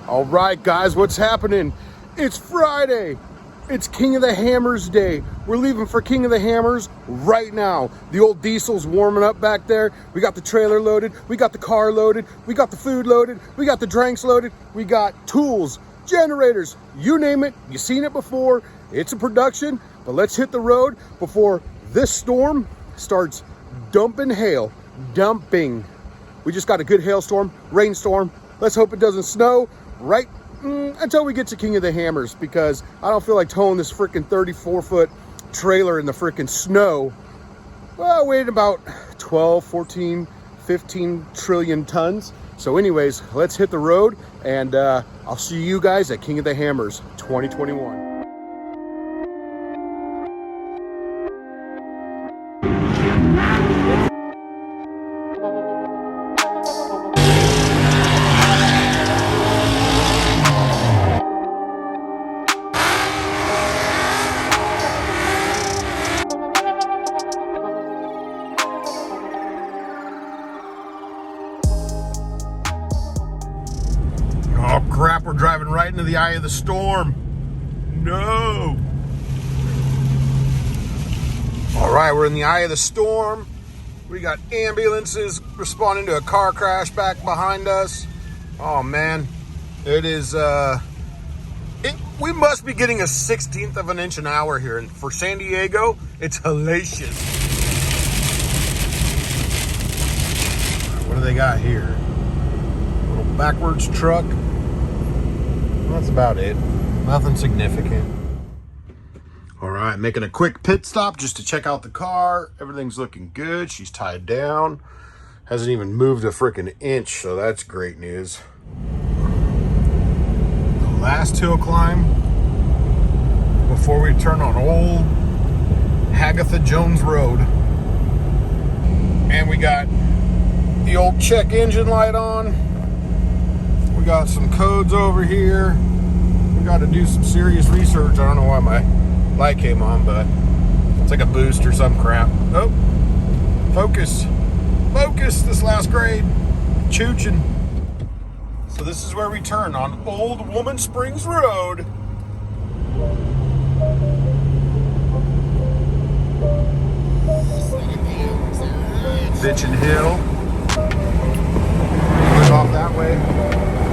All right, guys, what's happening? It's Friday. It's King of the Hammers Day. We're leaving for King of the Hammers right now. The old diesel's warming up back there. We got the trailer loaded. We got the car loaded. We got the food loaded. We got the drinks loaded. We got tools, generators, you name it. You've seen it before. It's a production, but let's hit the road before this storm starts dumping hail. Dumping. We just got a good hailstorm, rainstorm. Let's hope it doesn't snow right until we get to King of the Hammers, because I don't feel like towing this freaking 34-foot trailer in the freaking snow. Well, weighing about 12, 14, 15 trillion tons. So anyways, let's hit the road, and I'll see you guys at King of the Hammers 2021. Oh crap, we're driving right into the eye of the storm. No. All right, we're in the eye of the storm. We got ambulances responding to a car crash back behind us. Oh man, it is, we must be getting a 1/16 of an inch an hour here. And for San Diego, it's hellacious. What do they got here? A little backwards truck. That's about it. Nothing significant. All right, making a quick pit stop just to check out the car. Everything's looking good. She's tied down. Hasn't even moved a freaking inch, so that's great news. The last hill climb before we turn on old Agatha Jones Road. And we got the old check engine light on. We got some codes over here. We got to do some serious research. I don't know why my light came on, but it's like a boost or some crap. Oh, focus. Focus this last grade. Chooching. So this is where we turn on Old Woman Springs Road. Bitchin' Hill. Off that way.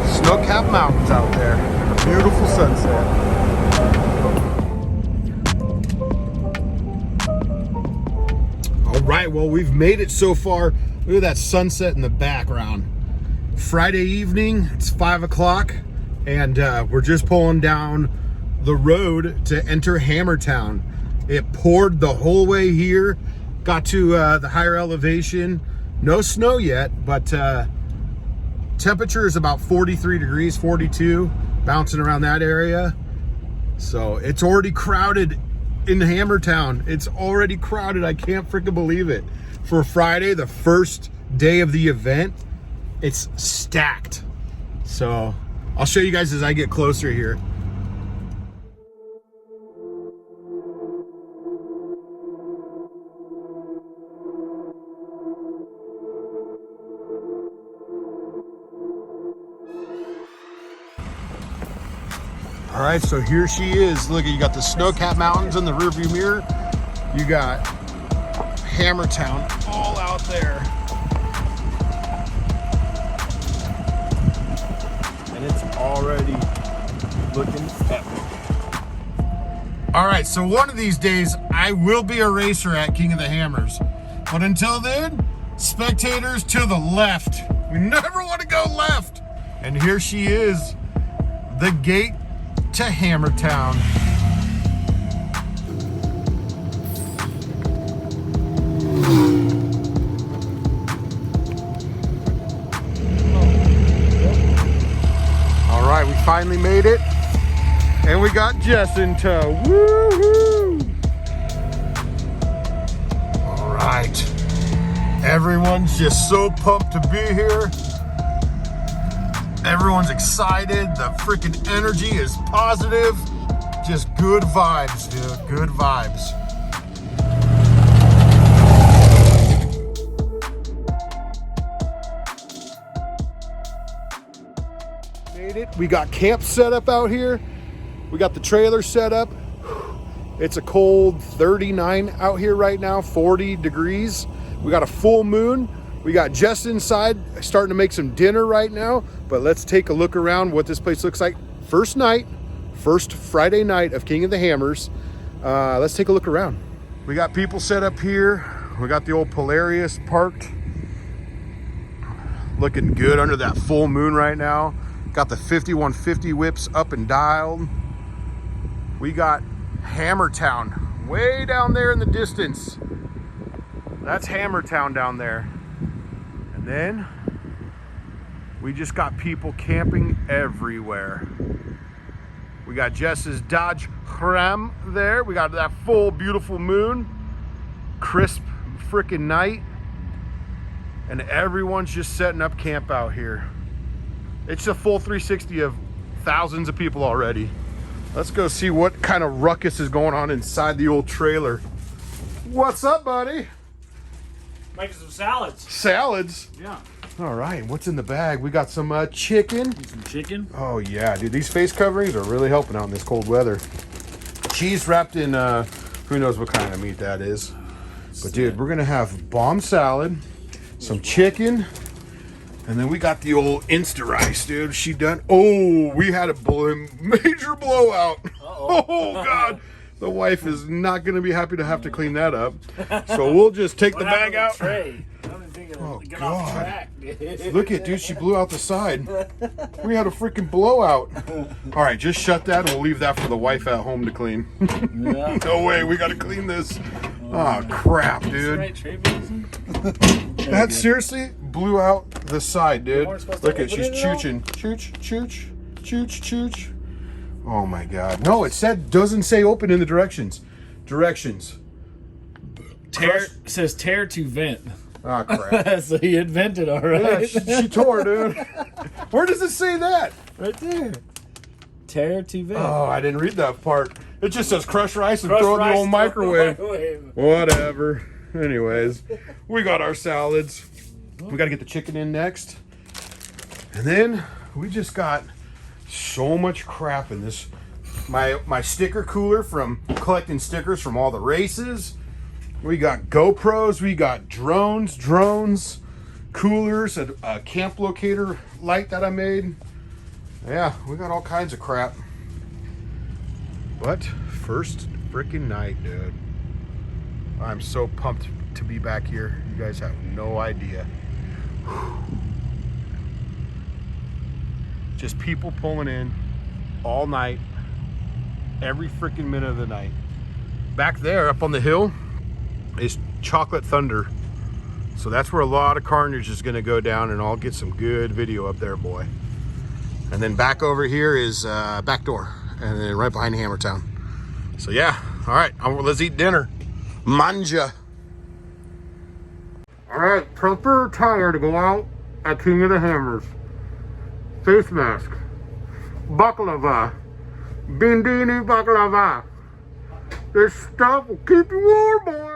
Snow-capped mountains out there. A beautiful sunset. All right, well, we've made it so far. Look at that sunset in the background. Friday evening, it's 5 o'clock, and we're just pulling down the road to enter Hammertown. It poured the whole way here. Got to the higher elevation. No snow yet, but temperature is about 43 degrees, 42, bouncing around that area. So it's already crowded in Hammertown. It's already crowded. I can't freaking believe it. For Friday, the first day of the event, it's stacked. So I'll show you guys as I get closer here. All right, so here she is. Look, you got the snow-capped mountains in the rearview mirror. You got Hammertown all out there. And it's already looking epic. All right, so one of these days, I will be a racer at King of the Hammers. But until then, spectators to the left. We never want to go left. And here she is, the gate to Hammertown. All right, we finally made it, and we got Jess in tow. Woohoo! All right, everyone's just so pumped to be here. Everyone's excited. The freaking energy is positive. Just good vibes, dude. Good vibes. Made made it. We got camp set up out here. We got the trailer set up. It's a cold 39 out here right now, 40 degrees. We got a full moon. We got Jess inside starting to make some dinner right now, but let's take a look around what this place looks like. First Friday night of King of the Hammers. Let's take a look around. We got people set up here. We got the old Polaris parked. Looking good under that full moon right now. Got the 5150 whips up and dialed. We got Hammertown way down there in the distance. That's Hammertown down there. And then we just got people camping everywhere. We got Jess's Dodge Ram there. We got that full beautiful moon, crisp freaking night, and everyone's just setting up camp out here. It's a full 360 of thousands of people already. Let's go see what kind of ruckus is going on inside the old trailer. What's up, buddy? Making some salads. Salads? Yeah. All right, what's in the bag? We got some chicken. Some chicken. Oh yeah, dude, these face coverings are really helping out in this cold weather. Cheese wrapped in, who knows what kind of meat that is. But dude, we're gonna have bomb salad, some chicken, and then we got the old Insta rice, dude. She done, oh, we had a major blowout. Oh God. The wife is not going to be happy to have to clean that up. So we'll just take the bag out. Oh, God. Look at, dude, she blew out the side. We had a freaking blowout. All right, just shut that and we'll leave that for the wife at home to clean. No way, we got to clean this. Oh, crap, dude. That seriously blew out the side, dude. Look at, she's chooching. Chooch, chooch, chooch, chooch. Oh my God. No, it doesn't say open in the directions. Directions. Says tear to vent. Ah, crap. So you invented, all right. Yeah, she tore, dude. Where does it say that? Right there. Tear to vent. Oh, I didn't read that part. It just says crush rice and throw it in the old microwave. Whatever. Anyways, we got our salads. We got to get the chicken in next. And then we just got so much crap in this. My sticker cooler from collecting stickers from all the races. We got GoPros, we got drones, coolers, a camp locator light that I made. Yeah, we got all kinds of crap. But first freaking night, dude. I'm so pumped to be back here. You guys have no idea. Just people pulling in all night, every freaking minute of the night. Back there up on the hill is Chocolate Thunder. So that's where a lot of carnage is gonna go down, and I'll get some good video up there, boy. And then back over here is Back Door, and then right behind Hammertown. So yeah, all right, let's eat dinner. Manja. All right, proper attire to go out at King of the Hammers. Face mask, baklava, bindini baklava. This stuff will keep you warm, boy.